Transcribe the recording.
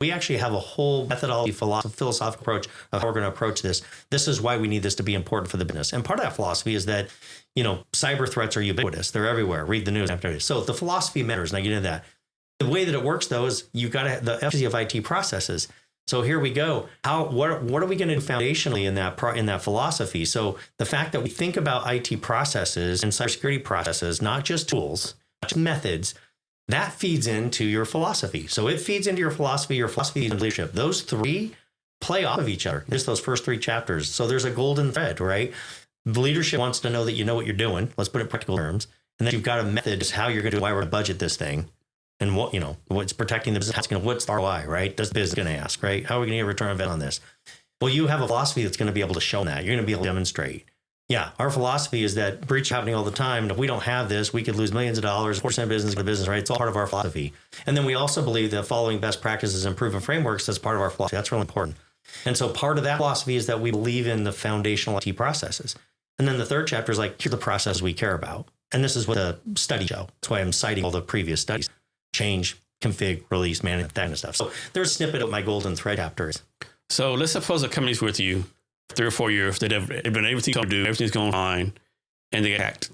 We actually have a whole methodology, philosophical approach of how we're going to approach this. This is why we need this to be important for the business. And part of that philosophy is that, cyber threats are ubiquitous. They're everywhere. Read the news after. So the philosophy matters, and I get into that. The way that it works, though, is you've got the efficacy of IT processes. So here we go. What are we going to do foundationally in that philosophy? So the fact that we think about IT processes and cybersecurity processes, not just tools, not just methods, that feeds into your philosophy. So it feeds into your philosophy and leadership. Those three play off of each other. Just those first three chapters. So there's a golden thread, right? The leadership wants to know that you know what you're doing. Let's put it in practical terms. And then you've got a method is how you're going to do, why we're going to budget this thing. And what's protecting the business, what's the ROI, right? Does the business going to ask, right? How are we going to get a return on investment on this? Well, you have a philosophy that's going to be able to show that. You're going to be able to demonstrate. Yeah, our philosophy is that breach happening all the time. And if we don't have this, we could lose millions of dollars, 4% of business, right? It's all part of our philosophy. And then we also believe that following best practices and proven frameworks is part of our philosophy. That's really important. And so part of that philosophy is that we believe in the foundational IT processes. And then the third chapter is like, here's the process we care about. And this is what the studies show. That's why I'm citing all the previous studies. Change, config, release, manage, that kind of stuff. So there's a snippet of my golden thread chapters. So let's suppose a company's with you 3 or 4 years, they've been everything to do, everything's going fine, and they get hacked.